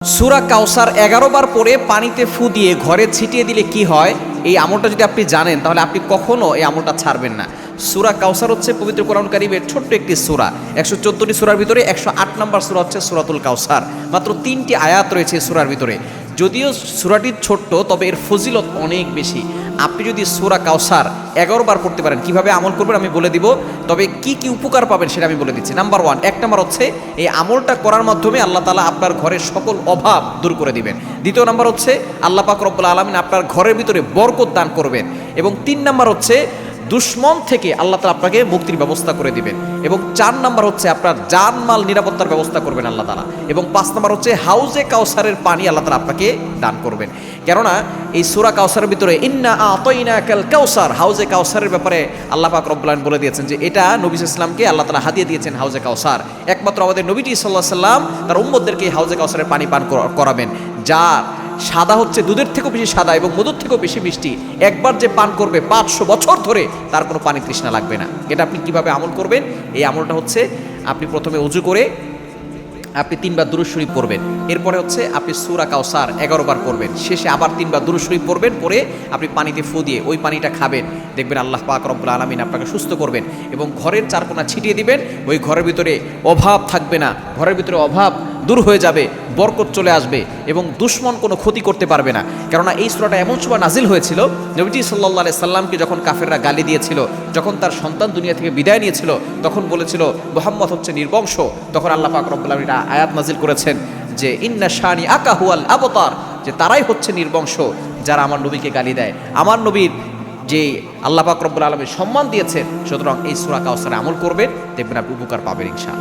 সূরা কাউসার 11 বার পরে পানিতে ফু দিয়ে ঘরে ছিটিয়ে দিলে কি হয়, এই আমলটা যদি আপনি জানেন তাহলে আপনি কখনো এই আমলটা ছাড়বেন না। সূরা কাউসার হচ্ছে পবিত্র কোরআন কারীমের ছোট্ট একটি সূরা। 114টি সূরার ভিতরে 108 নম্বর সূরা হচ্ছে সূরাতুল কাউসার। মাত্র 3টি আয়াত রয়েছে এই সূরার ভিতরে। যদিও সূরাটি ছোট্ট, তবে এর ফজিলত অনেক বেশি। আপনি যদি সূরা কাউসার 11 বার পড়তে পারেন, কিভাবে আমল করবেন আমি বলে দিব, তবে কি কি উপকার পাবেন সেটা আমি বলে দিচ্ছি। নাম্বার 1, 1 নাম্বার হচ্ছে এই আমলটা করার মাধ্যমে আল্লাহ তাআলা আপনার ঘরের সকল অভাব দূর করে দিবেন। দ্বিতীয় নাম্বার হচ্ছে আল্লাহ পাক রব্বুল আলামিন আপনার ঘরের ভিতরে বরকত দান করবেন। এবং 3 নাম্বার হচ্ছে দুশ্মন থেকে আল্লাহ তাআলা আপনাকে মুক্তির ব্যবস্থা করে দিবেন। এবং 4 নাম্বার হচ্ছে আপনার জানমাল নিরাপত্তার ব্যবস্থা করবেন আল্লাহ তাআলা। এবং 5 নাম্বার হচ্ছে হাউজে কাউসারের পানি আল্লাহ তাআলা আপনাকে দান করবেন। কেননা এই সূরা কাউসারের ভিতরে ইন্না আতাইনাকাল কাউসার, হাউজে কাউসারের ব্যাপারে আল্লাহ পাক রব্বুল আলামিন বলে দিয়েছেন যে এটা নবী সাল্লাল্লাহু আলাইহি ওয়াসাল্লামকে আল্লাহ তাআলা হাদিয়া দিয়েছেন হাউজে কাউসার। একমাত্র আমাদের নবীজি সাল্লাল্লাহু আলাইহি ওয়াসাল্লাম তার উম্মতদেরকে হাউজে কাউসারের পানি পান করাবেন, যা সাদা হচ্ছে দুধের থেকেও বেশি সাদা এবং মধুর থেকেও বেশি মিষ্টি। একবার যে পান করবে 500 বছর ধরে তার কোনো পানি তৃষ্ণা লাগবে না। এটা আপনি কিভাবে আমল করবেন? এই আমলটা হচ্ছে আপনি প্রথমে ওযু করে আপনি 3 বার দুরূদ শরীফ পড়বেন। এরপরে হচ্ছে আপনি সূরা কাউসার 11 বার পড়বেন। শেষে আবার 3 বার দুরূদ শরীফ পড়বেন, পরে আপনি পানিতে ফু দিয়ে ওই পানিটা খাবেন। দেখবেন আল্লাহ পাক রব্বুল আলামিন আপনাকে সুস্থ করবেন এবং ঘরের চারকোনা ছিটিয়ে দিবেন। ওই ঘরের ভিতরে অভাব থাকবে না, ঘরের ভিতরে অভাব দূর হয়ে যাবে, বরকত চলে আসবে এবং দুশ্মন কোনো ক্ষতি করতে পারবে না। কেননা এই সূরাটা এমন সময় নাজিল হয়েছিল, নবীজি সাল্লাল্লাহু আলাইহি সাল্লামকে যখন কাফেররা গালি দিয়েছিল, যখন তার সন্তান দুনিয়া থেকে বিদায় নিয়েছিল, তখন বলেছিল মুহাম্মদ হচ্ছে নির্বংশ। তখন আল্লাহ পাক রব্বুল আলামিন আয়াত নাজিল করেছেন যে ইন্না শানি আকা হুয়াল আবতার, যে তারাই হচ্ছে নির্বংশ যারা আমার নবীকে গালি দেয়। আমার নবীর যে আল্লাহ পাক রব্বুল আলামিন সম্মান দিয়েছেন, সুতরাং এই সূরা কাউসারে আমল করবেন, দেখবেন আপনি উপকার পাবেন ইনশাআল্লাহ।